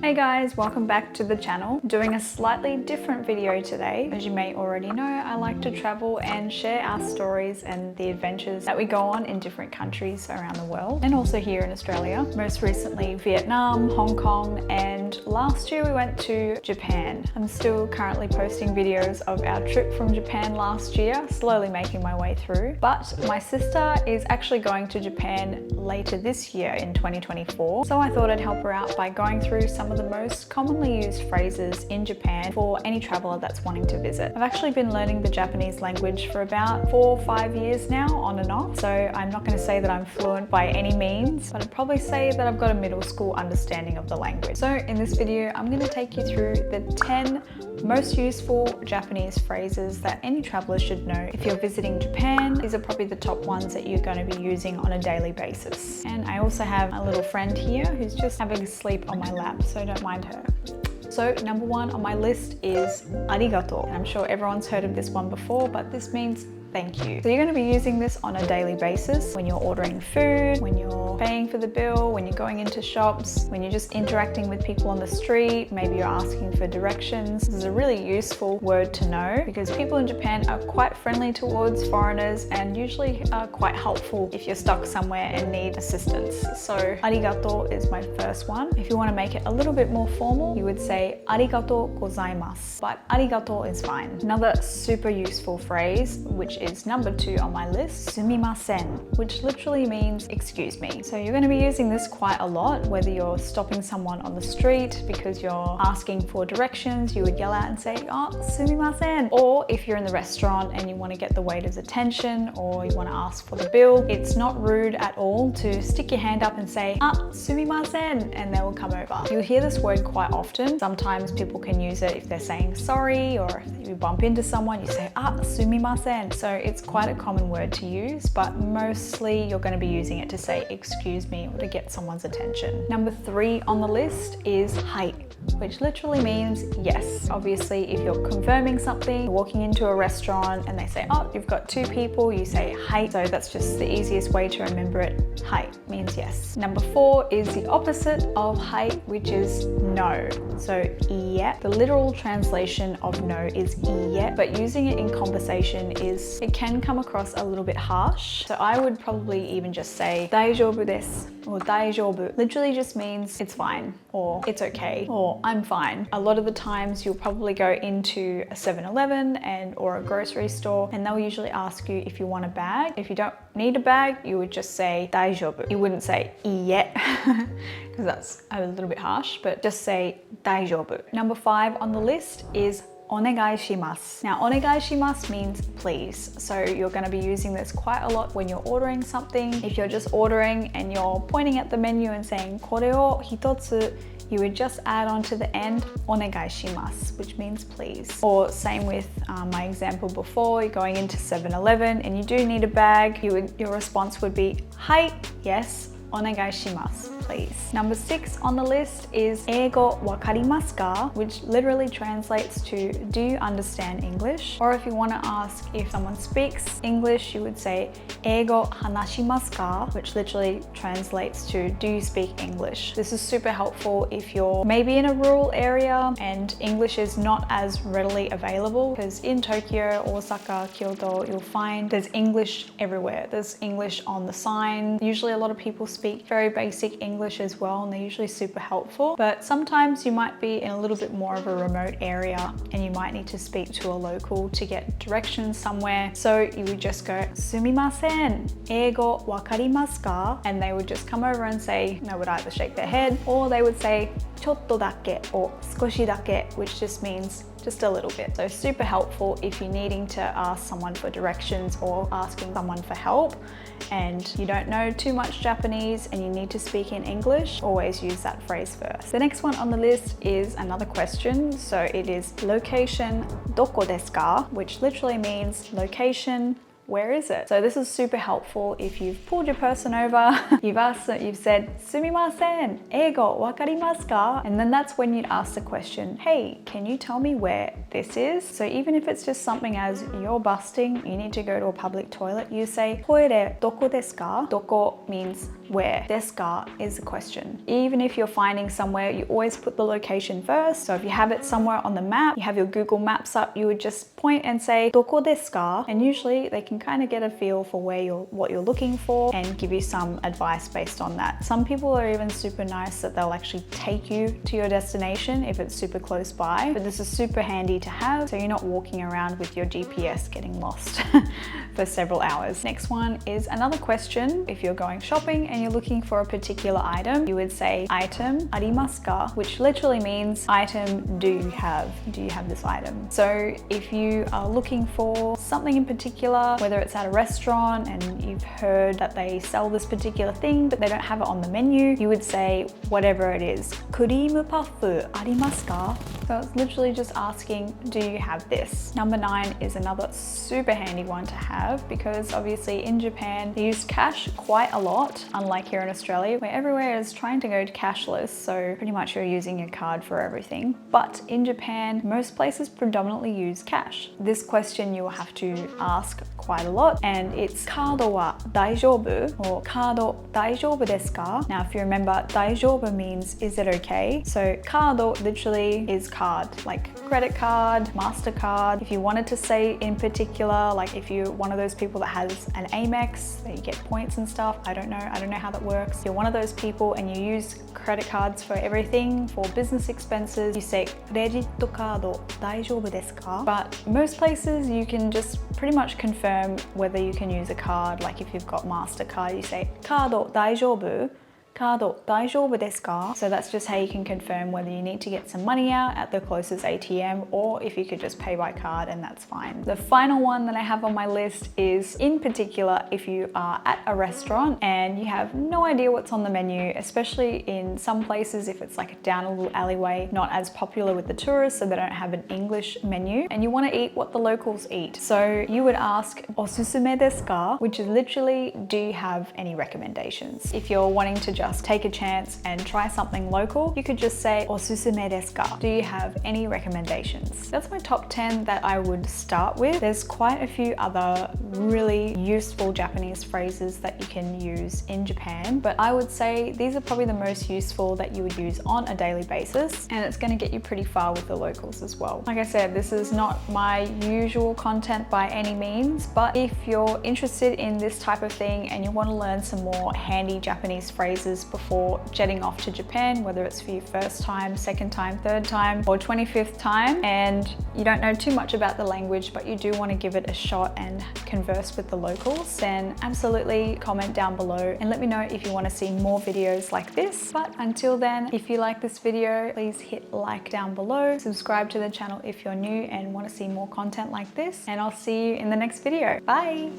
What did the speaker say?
Hey guys, welcome back to the channel. Doing a slightly different video today. As you may already know, I like to travel and share our stories and the adventures that we go on in different countries around the world and also here in Australia. Most recently Vietnam, Hong Kong, and last year we went to Japan. I'm still currently posting videos of our trip from Japan last year, slowly making my way through. But my sister is actually going to Japan later this year in 2024. So I thought I'd help her out by going through some of the most commonly used phrases in Japan for any traveler that's wanting to visit. I've actually been learning the Japanese language for about 4 or 5 years now, on and off, so I'm not going to say that I'm fluent by any means, but I'd probably say that I've got a middle school understanding of the language. So in this video, I'm going to take you through the 10 most useful Japanese phrases that any traveler should know if you're visiting Japan. These are probably the top ones that you're going to be using on a daily basis. And I also have a little friend here who's just having a sleep on my lap, so don't mind her. So number one on my list is arigato. And I'm sure everyone's heard of this one before, but this means thank you. So you're going to be using this on a daily basis when you're ordering food, when you're paying for the bill, when you're going into shops, when you're just interacting with people on the street, maybe you're asking for directions. This is a really useful word to know because people in Japan are quite friendly towards foreigners and usually are quite helpful if you're stuck somewhere and need assistance. So arigato is my first one. If you want to make it a little bit more formal, you would say arigato gozaimasu, but arigato is fine. Another super useful phrase, which is number 2 on my list, sumimasen, which literally means excuse me. So you're going to be using this quite a lot, whether you're stopping someone on the street because you're asking for directions, you would yell out and say, oh, sumimasen. Or if you're in the restaurant and you want to get the waiter's attention or you want to ask for the bill, it's not rude at all to stick your hand up and say, ah, sumimasen, and they will come over. You'll hear this word quite often. Sometimes people can use it if they're saying sorry, or if you bump into someone, you say, ah, sumimasen. So it's quite a common word to use, but mostly you're going to be using it to say excuse me or to get someone's attention. Number 3 on the list is hai, which literally means yes. Obviously, if you're confirming something, you're walking into a restaurant and they say, oh, you've got 2 people, you say hai. So that's just the easiest way to remember it. Hai means yes. Number 4 is the opposite of hai, which is no. So iye. The literal translation of no is iye, but using it in conversation it can come across a little bit harsh. So I would probably even just say daijoubu desu or daijoubu. Literally just means it's fine or it's okay or I'm fine. A lot of the times you'll probably go into a 7-Eleven or a grocery store and they'll usually ask you if you want a bag. If you don't need a bag, you would just say daijoubu. You wouldn't say iye because that's a little bit harsh, but just say daijoubu. Number 5 on the list is onegai shimasu. Now, onegai shimasu means please. So you're going to be using this quite a lot when you're ordering something. If you're just ordering and you're pointing at the menu and saying kore o hitotsu, you would just add on to the end onegai shimasu, which means please. Or same with my example before, you're going into 7-Eleven and you do need a bag, your response would be hai, yes, onegai shimasu, please. Number 6 on the list is eigo wakarimasu ka, which literally translates to do you understand English? Or if you want to ask if someone speaks English, you would say eigo hanashimasu ka, which literally translates to do you speak English? This is super helpful if you're maybe in a rural area and English is not as readily available, because in Tokyo, Osaka, Kyoto, you'll find there's English everywhere. There's English on the sign. Usually a lot of people speak very basic English as well, and they're usually super helpful. But sometimes you might be in a little bit more of a remote area and you might need to speak to a local to get directions somewhere. So you would just go, sumimasen, eigo wakarimasu ka? And they would just come over and say, they would either shake their head or they would say, chotto dake or skoshi dake, which just means just a little bit. So super helpful if you're needing to ask someone for directions or asking someone for help and you don't know too much Japanese and you need to speak in English, always use that phrase first. The next one on the list is another question. So it is location doko desu ka, which literally means location, where is it? So this is super helpful if you've pulled your person over, you've said, sumimasen, eigo wakarimasu ka? And then that's when you'd ask the question, hey, can you tell me where this is. So even if it's just something as you're busting, you need to go to a public toilet, you say toire doko desu ka? Doko means where. Desu ka is a question. Even if you're finding somewhere, you always put the location first. So if you have it somewhere on the map, you have your Google Maps up, you would just point and say doko desu ka? And usually they can kind of get a feel for what you're looking for and give you some advice based on that. Some people are even super nice that they'll actually take you to your destination if it's super close by, but this is super handy to have so you're not walking around with your GPS getting lost for several hours. Next one is another question. If you're going shopping and you're looking for a particular item, you would say item arimasu ka, which literally means item do you have? Do you have this item? So if you are looking for something in particular, whether it's at a restaurant and you've heard that they sell this particular thing but they don't have it on the menu, you would say whatever it is. Cream puff arimasu ka? So it's literally just asking, do you have this? Number 9 is another super handy one to have because obviously in Japan they use cash quite a lot, unlike here in Australia where everywhere is trying to go to cashless, so pretty much you're using your card for everything. But in Japan, most places predominantly use cash. This question you will have to ask quite a lot, and it's "Kado wa daijoubu?" or "Kado daijoubu desu ka?" Now, if you remember, daijoubu means is it okay? So kado literally is card, like credit card, MasterCard. If you wanted to say in particular, like if you're one of those people that has an Amex, that you get points and stuff, I don't know how that works. If you're one of those people and you use credit cards for everything, for business expenses, you say "Credit card daijoubu desu ka?" But most places you can just pretty much confirm whether you can use a card. Like if you've got MasterCard, you say "Kado daijoubu?" Kado daijoubu desu ka? So that's just how you can confirm whether you need to get some money out at the closest ATM or if you could just pay by card, and that's fine. The final one that I have on my list is in particular if you are at a restaurant and you have no idea what's on the menu, especially in some places if it's like down a little alleyway, not as popular with the tourists, so they don't have an English menu, and you want to eat what the locals eat. So you would ask "Osusume desu ka?" which is literally, do you have any recommendations? If you're wanting to just take a chance and try something local, you could just say "Osusume desu ka?" Do you have any recommendations? That's my top 10 that I would start with. There's quite a few other really useful Japanese phrases that you can use in Japan, but I would say these are probably the most useful that you would use on a daily basis, and it's going to get you pretty far with the locals as well. Like I said, this is not my usual content by any means, but if you're interested in this type of thing and you want to learn some more handy Japanese phrases before jetting off to Japan, whether it's for your first time, second time, third time, or 25th time, and you don't know too much about the language, but you do want to give it a shot and converse with the locals, then absolutely comment down below and let me know if you want to see more videos like this. But until then, if you like this video, please hit like down below, subscribe to the channel if you're new and want to see more content like this, and I'll see you in the next video. Bye!